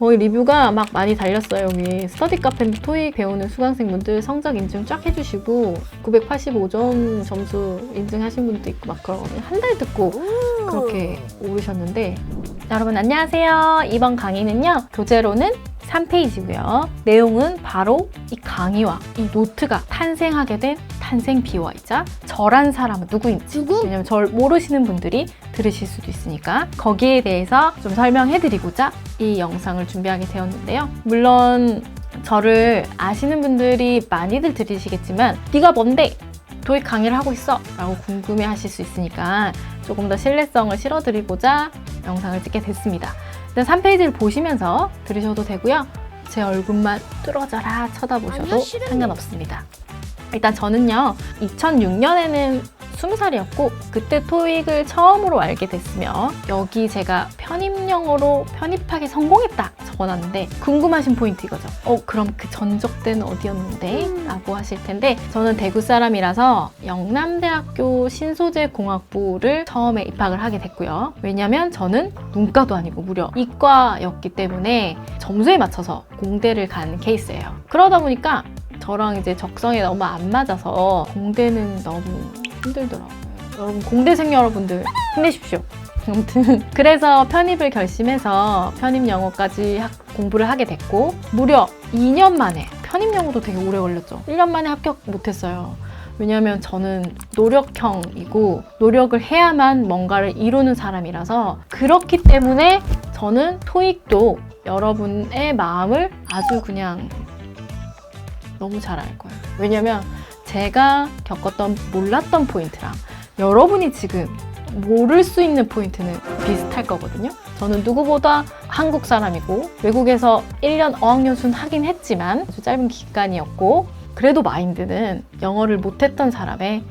거의 리뷰가 막 많이 달렸어요. 여기 스터디 카페인데 토익 배우는 수강생분들 성적 인증 쫙 해주시고 985점 점수 인증하신 분도 있고 막 그러거든요. 한 달 듣고 그렇게 오르셨는데 여러분 안녕하세요. 이번 강의는요. 교재로는 3페이지고요. 내용은 바로 이 강의와 이 노트가 탄생하게 된 탄생 비화이자 저란 사람은 누구인지 왜냐면 절 모르시는 분들이 들으실 수도 있으니까 거기에 대해서 좀 설명해드리고자 이 영상을 준비하게 되었는데요. 물론 저를 아시는 분들이 많이들 들으시겠지만 네가 뭔데? 토익 강의를 하고 있어? 라고 궁금해 하실 수 있으니까 조금 더 신뢰성을 실어드리고자 영상을 찍게 됐습니다. 일단 3페이지를 보시면서 들으셔도 되고요. 제 얼굴만 뚫어져라 쳐다보셔도 상관없습니다. 일단 저는요 2006년에는 20살이었고 그때 토익을 처음으로 알게 됐으며 여기 제가 편입영어로 편입하기 성공했다 적어놨는데 궁금하신 포인트 이거죠. 그럼 그 전적 때는 어디였는데? 라고 하실 텐데 저는 대구 사람이라서 영남대학교 신소재공학부를 처음에 입학을 하게 됐고요. 왜냐면 저는 문과도 아니고 무려 이과였기 때문에 점수에 맞춰서 공대를 간 케이스예요. 그러다 보니까 저랑 이제 적성에 너무 안 맞아서 공대는 너무 힘들더라고요. 여러분 공대생 여러분들 힘내십시오. 아무튼 그래서 편입을 결심해서 편입 영어까지 공부를 하게 됐고 무려 2년 만에 편입 영어도 되게 오래 걸렸죠. 1년 만에 합격 못했어요. 왜냐하면 저는 노력형이고 노력을 해야만 뭔가를 이루는 사람이라서 그렇기 때문에 저는 토익도 여러분의 마음을 아주 그냥 너무 잘 알 거예요. 왜냐면 제가 겪었던 몰랐던 포인트랑 여러분이 지금 모를 수 있는 포인트는 비슷할 거거든요. 저는 누구보다 한국 사람이고 외국에서 1년 어학연수는 하긴 했지만 아주 짧은 기간이었고 그래도 마인드는 영어를 못했던 사람의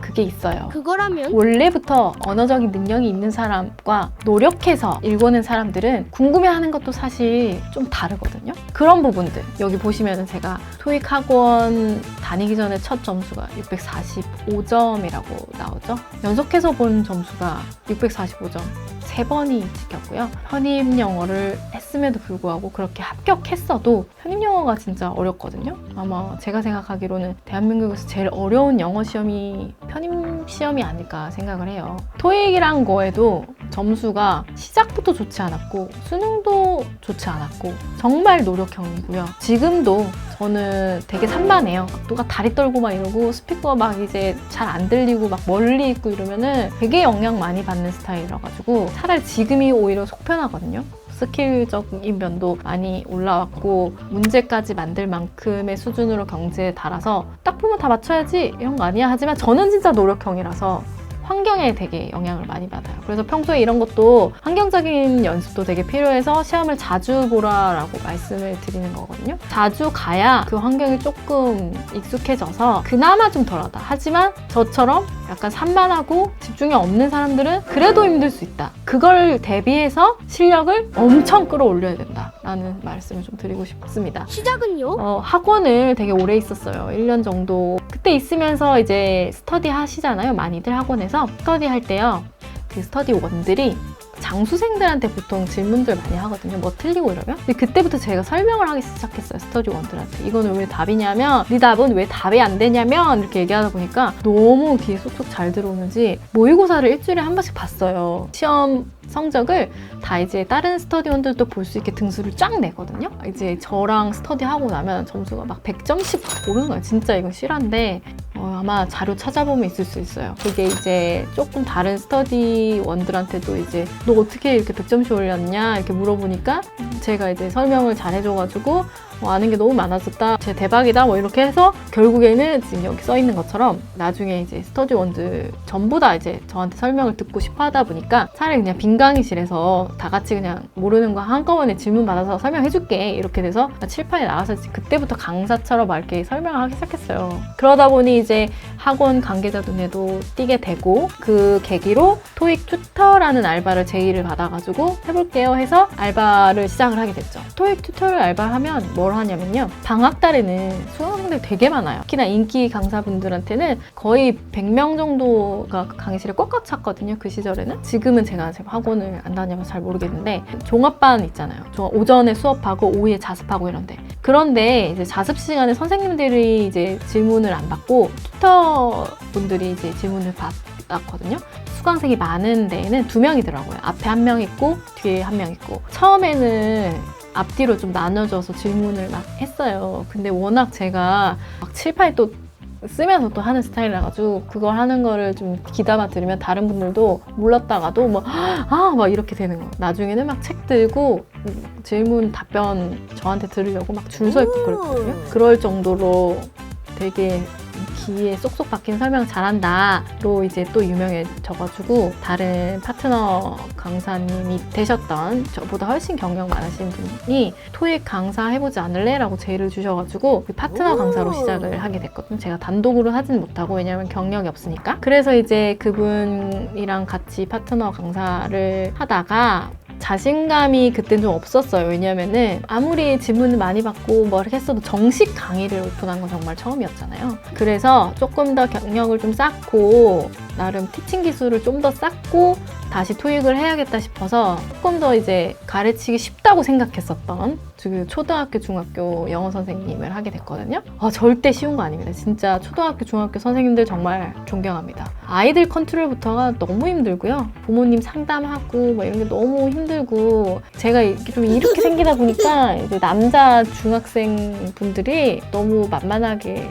그게 있어요. 그거라면 원래부터 언어적인 능력이 있는 사람과 노력해서 읽어낸 사람들은 궁금해하는 것도 사실 좀 다르거든요. 그런 부분들 여기 보시면 제가 토익 학원 다니기 전에 첫 점수가 645점이라고 나오죠. 연속해서 본 점수가 645점 3번이 찍혔고요. 편입 영어를 했음에도 불구하고 그렇게 합격했어도 편입 영어가 진짜 어렵거든요. 아마 제가 생각하기로는 대한민국에서 제일 어려운 영어 시험이 편입 시험이 아닐까 생각을 해요. 토익이란 거에도 점수가 시작부터 좋지 않았고 수능도 좋지 않았고 정말 노력형이고요. 지금도 저는 되게 산만해요. 누가 다리 떨고 막 이러고 스피커 막 이제 잘 안 들리고 막 멀리 있고 이러면은 되게 영향 많이 받는 스타일이라 가지고 차라리 지금이 오히려 속편하거든요. 스킬적인 면도 많이 올라왔고 문제까지 만들 만큼의 수준으로 경제에 달아서 딱 보면 다 맞춰야지 이런 거 아니야 하지만 저는 진짜 노력형이라서 환경에 되게 영향을 많이 받아요. 그래서 평소에 이런 것도 환경적인 연습도 되게 필요해서 시험을 자주 보라라고 말씀을 드리는 거거든요. 자주 가야 그 환경이 조금 익숙해져서 그나마 좀 덜하다. 하지만 저처럼 약간 산만하고 집중이 없는 사람들은 그래도 힘들 수 있다. 그걸 대비해서 실력을 엄청 끌어올려야 된다라는 말씀을 좀 드리고 싶습니다. 시작은요? 학원을 되게 오래 있었어요. 1년 정도. 그때 있으면서 이제 스터디 하시잖아요. 많이들 학원에서. 스터디 할 때요. 그 스터디 원들이 장수생들한테 보통 질문들 많이 하거든요. 뭐 틀리고 이러면. 근데 그때부터 제가 설명을 하기 시작했어요. 스터디 원들한테. 이거는 왜 답이냐면 네 답은 왜 답이 안 되냐면 이렇게 얘기하다 보니까 너무 귀에 쏙쏙 잘 들어오는지 모의고사를 일주일에 한 번씩 봤어요. 시험 성적을 다 이제 다른 스터디원들도 볼 수 있게 등수를 쫙 내거든요. 이제 저랑 스터디하고 나면 점수가 막 100점씩 오르는 거예요. 진짜 이건 실화인데 아마 자료 찾아보면 있을 수 있어요. 그게 이제 조금 다른 스터디원들한테도 이제 너 어떻게 이렇게 100점씩 올렸냐 이렇게 물어보니까 제가 이제 설명을 잘 해줘가지고 아는 게 너무 많아졌다. 진짜 대박이다. 뭐 이렇게 해서 결국에는 지금 여기 써 있는 것처럼 나중에 이제 스터디원들 전부 다 이제 저한테 설명을 듣고 싶어 하다 보니까 차라리 그냥 빈 강의실에서 다 같이 그냥 모르는 거 한꺼번에 질문 받아서 설명해줄게. 이렇게 돼서 칠판에 나가서 그때부터 강사처럼 막 이렇게 설명을 하기 시작했어요. 그러다 보니 이제 학원 관계자 눈에도 띄게 되고 그 계기로 토익 튜터라는 알바를 제의를 받아가지고 해볼게요 해서 알바를 시작을 하게 됐죠. 토익 튜터를 알바하면 뭘 뭘 하냐면요. 방학 달에는 수강생들 되게 많아요. 특히나 인기 강사분들한테는 거의 100명 정도가 강의실에 꽉꽉 찼거든요. 그 시절에는. 지금은 제가 학원을 안 다녀서 잘 모르겠는데 종합반 있잖아요. 오전에 수업하고 오후에 자습하고 이런데. 그런데 이제 자습 시간에 선생님들이 이제 질문을 안 받고 튜터 분들이 이제 질문을 받았거든요. 수강생이 많은 데에는 2명이더라고요. 앞에 1명 있고 뒤에 1명 있고. 처음에는 앞뒤로 좀 나눠져서 질문을 막 했어요. 근데 워낙 제가 막 7, 8 또 쓰면서 또 하는 스타일이라 가지고 그걸 하는 거를 좀 귀담아 들으면 다른 분들도 몰랐다가도 막 이렇게 되는 거예요. 나중에는 막 책 들고 질문 답변 저한테 들으려고 막 줄 서 있고 그랬거든요. 그럴 정도로 되게 귀에 쏙쏙 박힌 설명 잘한다로 이제 또 유명해져가지고 다른 파트너 강사님이 되셨던 저보다 훨씬 경력 많으신 분이 토익 강사 해보지 않을래? 라고 제의를 주셔가지고 그 파트너 강사로 시작을 하게 됐거든요. 제가 단독으로 하진 못하고 왜냐면 경력이 없으니까. 그래서 이제 그분이랑 같이 파트너 강사를 하다가 자신감이 그땐 좀 없었어요. 왜냐면은 아무리 질문을 많이 받고 뭐 이렇게 했어도 정식 강의를 오픈한 건 정말 처음이었잖아요. 그래서 조금 더 경력을 좀 쌓고 나름 티칭 기술을 좀 더 쌓고 다시 토익을 해야겠다 싶어서 조금 더 이제 가르치기 쉽다고 생각했었던 그 초등학교, 중학교 영어 선생님을 하게 됐거든요. 절대 쉬운 거 아닙니다. 진짜 초등학교, 중학교 선생님들 정말 존경합니다. 아이들 컨트롤부터가 너무 힘들고요. 부모님 상담하고 뭐 이런 게 너무 힘들고 제가 좀 이렇게 생기다 보니까 이제 남자 중학생 분들이 너무 만만하게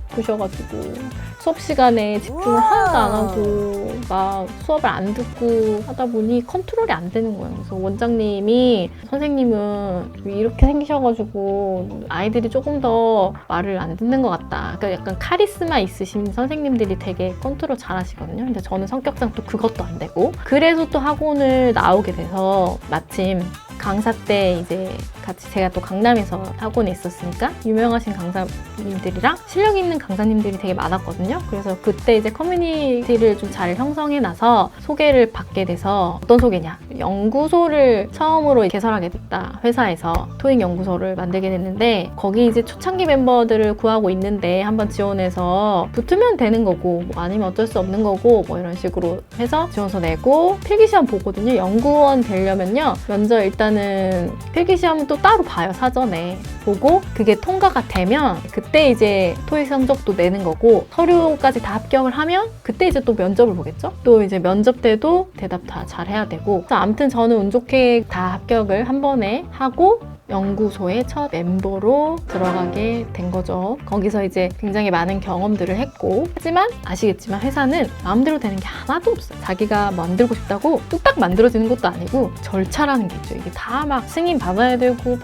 보셔가지고 수업 시간에 집중을 하나도 안 하고 막 수업을 안 듣고 하다 보니 컨트롤이 안 되는 거예요. 그래서 원장님이 선생님은 이렇게 생기셔가지고 아이들이 조금 더 말을 안 듣는 것 같다. 그러니까 약간 카리스마 있으신 선생님들이 되게 컨트롤 잘 하시거든요. 근데 저는 성격상 또 그것도 안 되고 그래서 또 학원을 나오게 돼서 마침 강사 때 이제 같이 제가 또 강남에서 학원에 있었으니까 유명하신 강사님들이랑 실력 있는 강사님들이 되게 많았거든요. 그래서 그때 이제 커뮤니티를 좀 잘 형성해 놔서 소개를 받게 돼서 어떤 소개냐? 연구소를 처음으로 개설하게 됐다. 회사에서 토익 연구소를 만들게 됐는데 거기 이제 초창기 멤버들을 구하고 있는데 한번 지원해서 붙으면 되는 거고 뭐 아니면 어쩔 수 없는 거고 뭐 이런 식으로 해서 지원서 내고 필기시험 보거든요. 연구원 되려면요. 먼저 일단은 필기시험은 또 따로 봐요. 사전에 보고 그게 통과가 되면 그때 이제 토익 성적도 내는 거고 서류까지 다 합격을 하면 그때 이제 또 면접을 보겠죠. 또 이제 면접 때도 대답 다 잘 해야 되고 그래서 아무튼 저는 운 좋게 다 합격을 한 번에 하고 연구소의 첫 멤버로 들어가게 된 거죠. 거기서 이제 굉장히 많은 경험들을 했고 하지만 아시겠지만 회사는 마음대로 되는 게 하나도 없어요. 자기가 만들고 싶다고 뚝딱 만들어지는 것도 아니고 절차라는 게 있죠. 이게 다 막 승인 받아야 되고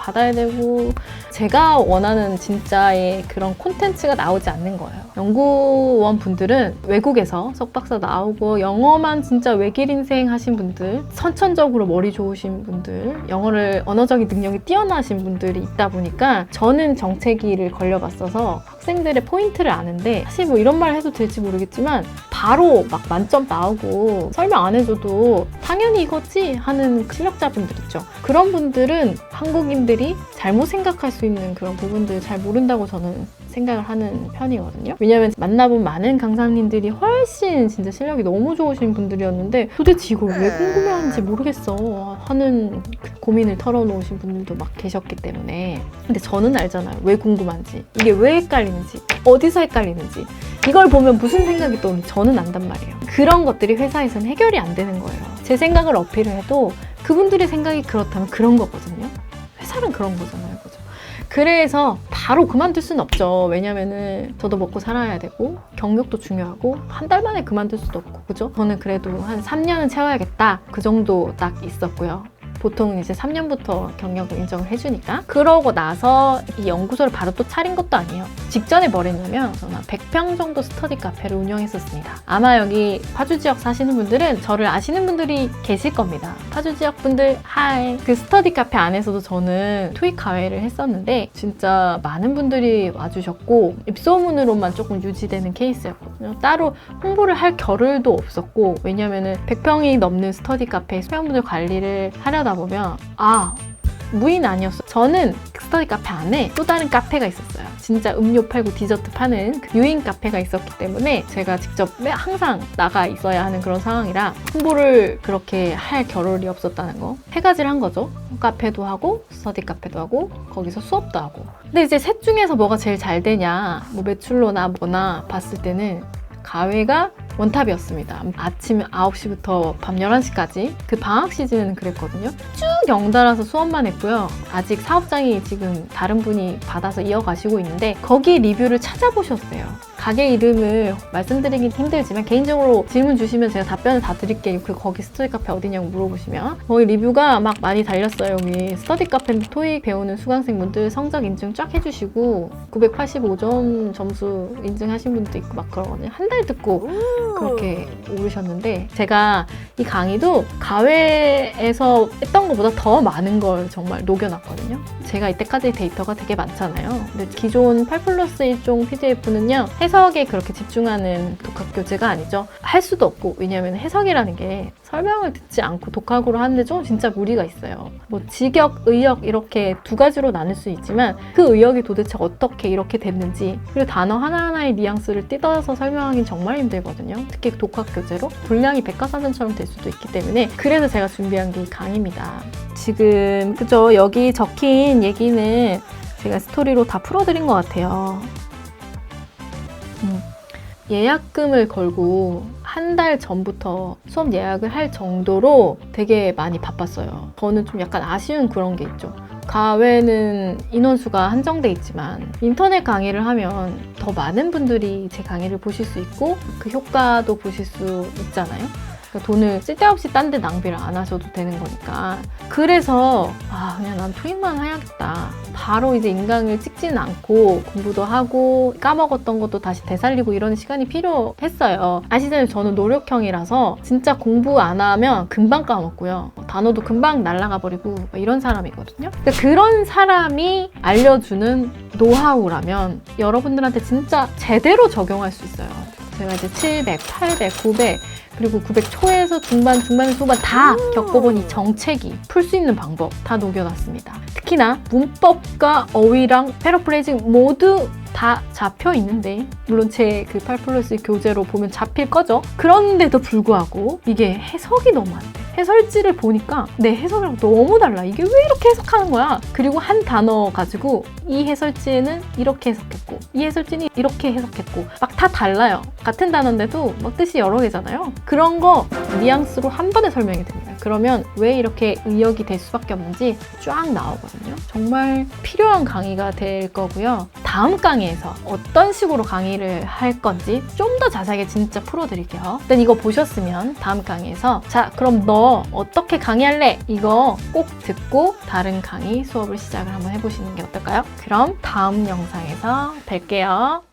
제가 원하는 진짜의 그런 콘텐츠가 나오지 않는 거예요. 연구원 분들은 외국에서 석박사 나오고 영어만 진짜 외길 인생 하신 분들, 선천적으로 머리 좋으신 분들, 영어를 언어적인 능력이 뛰어나신 분들이 있다 보니까 저는 정체기를 걸려봤어서 학생들의 포인트를 아는데 사실 뭐 이런 말 해도 될지 모르겠지만 바로 막 만점 나오고 설명 안 해줘도 당연히 이거지 하는 실력자분들 있죠. 그런 분들은 한국인들이 잘못 생각할 수 있는 그런 부분들 잘 모른다고 저는 생각을 하는 편이거든요. 왜냐면 만나본 많은 강사님들이 훨씬 진짜 실력이 너무 좋으신 분들이었는데 도대체 이걸 왜 궁금해하는지 모르겠어 하는 고민을 털어놓으신 분들도 막 계셨기 때문에 근데 저는 알잖아요. 왜 궁금한지, 이게 왜 헷갈리는지, 어디서 헷갈리는지 이걸 보면 무슨 생각이 떠오는지 저는 안단 말이에요. 그런 것들이 회사에서는 해결이 안 되는 거예요. 제 생각을 어필을 해도 그분들의 생각이 그렇다면 그런 거거든요. 회사는 그런 거잖아요. 그죠? 그래서 바로 그만둘 수는 없죠. 왜냐면은 저도 먹고 살아야 되고 경력도 중요하고 한 달 만에 그만둘 수도 없고 그죠? 저는 그래도 한 3년은 채워야겠다 그 정도 딱 있었고요. 보통 이제 3년부터 경력을 인정을 해주니까 그러고 나서 이 연구소를 바로 또 차린 것도 아니에요. 직전에 뭘 했냐면 저는 100평 정도 스터디 카페를 운영했었습니다. 아마 여기 파주 지역 사시는 분들은 저를 아시는 분들이 계실 겁니다. 파주 지역 분들 하이. 그 스터디 카페 안에서도 저는 토익 과외를 했었는데 진짜 많은 분들이 와주셨고 입소문으로만 조금 유지되는 케이스였거든요. 따로 홍보를 할 겨를도 없었고 왜냐면은 100평이 넘는 스터디 카페 회원분들 관리를 하려다 보면 무인 아니었어요. 저는 스터디 카페 안에 또 다른 카페가 있었어요. 진짜 음료 팔고 디저트 파는 그 유인 카페가 있었기 때문에 제가 직접 항상 나가 있어야 하는 그런 상황이라 홍보를 그렇게 할 겨를이 없었다는 거. 세 가지를 한 거죠. 카페도 하고 스터디 카페도 하고 거기서 수업도 하고. 근데 이제 셋 중에서 뭐가 제일 잘 되냐, 뭐 매출로나 뭐나 봤을 때는 가회가 원탑이었습니다. 아침 9시부터 밤 11시까지 그 방학 시즌에는 그랬거든요. 쭉 연달아서 수업만 했고요. 아직 사업장이 지금 다른 분이 받아서 이어가시고 있는데 거기 리뷰를 찾아보셨어요. 가게 이름을 말씀드리긴 힘들지만 개인적으로 질문 주시면 제가 답변을 다 드릴게요. 거기 스터디 카페 어디냐고 물어보시면. 거기 리뷰가 막 많이 달렸어요. 여기 스터디 카페 토익 배우는 수강생분들 성적 인증 쫙 해주시고 985점 점수 인증하신 분도 있고 막 그러거든요. 한 달 듣고 그렇게 오르셨는데 제가 이 강의도 가회에서 했던 것보다 더 많은 걸 정말 녹여놨거든요. 제가 이때까지 데이터가 되게 많잖아요. 근데 기존 8+1종 PDF는요. 해석에 그렇게 집중하는 독학교재가 아니죠. 할 수도 없고, 왜냐하면 해석이라는 게 설명을 듣지 않고 독학으로 하는데 좀 진짜 무리가 있어요. 뭐 직역, 의역 이렇게 두 가지로 나눌 수 있지만 그 의역이 도대체 어떻게 이렇게 됐는지, 그리고 단어 하나하나의 뉘앙스를 뜯어서 설명하기는 정말 힘들거든요. 특히 독학교재로 분량이 백과사전처럼 될 수도 있기 때문에 그래서 제가 준비한 게 이 강의입니다. 지금 그죠? 여기 적힌 얘기는 제가 스토리로 다 풀어드린 것 같아요. 예약금을 걸고 한 달 전부터 수업 예약을 할 정도로 되게 많이 바빴어요. 저는 좀 약간 아쉬운 그런 게 있죠. 가외는 인원수가 한정돼 있지만 인터넷 강의를 하면 더 많은 분들이 제 강의를 보실 수 있고 그 효과도 보실 수 있잖아요. 그러니까 돈을 쓸데없이 딴 데 낭비를 안 하셔도 되는 거니까. 그래서 그냥 난 토익만 해야겠다. 바로 이제 인강을 찍지는 않고 공부도 하고 까먹었던 것도 다시 되살리고 이런 시간이 필요했어요. 아시잖아요. 저는 노력형이라서 진짜 공부 안 하면 금방 까먹고요. 단어도 금방 날아가 버리고 이런 사람이거든요. 그러니까 그런 사람이 알려주는 노하우라면 여러분들한테 진짜 제대로 적용할 수 있어요. 제가 이제 700, 800, 900 그리고 900 초에서 중반에서 후반 다 겪어본 이 정체기, 풀 수 있는 방법 다 녹여놨습니다. 특히나 문법과 어휘랑 패러프레이징 모두 다 잡혀 있는데, 물론 제 그 8+1 교재로 보면 잡힐 거죠. 그런데도 불구하고 이게 해석이 너무 안 돼. 해설지를 보니까 내 해석이랑 너무 달라. 이게 왜 이렇게 해석하는 거야? 그리고 한 단어 가지고 이 해설지에는 이렇게 해석했고 이 해설지는 이렇게 해석했고 막 다 달라요. 같은 단어인데도 막 뜻이 여러 개잖아요. 그런 거 뉘앙스로 한 번에 설명이 됩니다. 그러면 왜 이렇게 의역이 될 수밖에 없는지 쫙 나오거든요. 정말 필요한 강의가 될 거고요. 다음 강의에서 어떤 식으로 강의를 할 건지 좀 더 자세하게 진짜 풀어드릴게요. 일단 이거 보셨으면 다음 강의에서 자, 그럼 너 어떻게 강의할래? 이거 꼭 듣고 다른 강의 수업을 시작을 한번 해보시는 게 어떨까요? 그럼 다음 영상에서 뵐게요.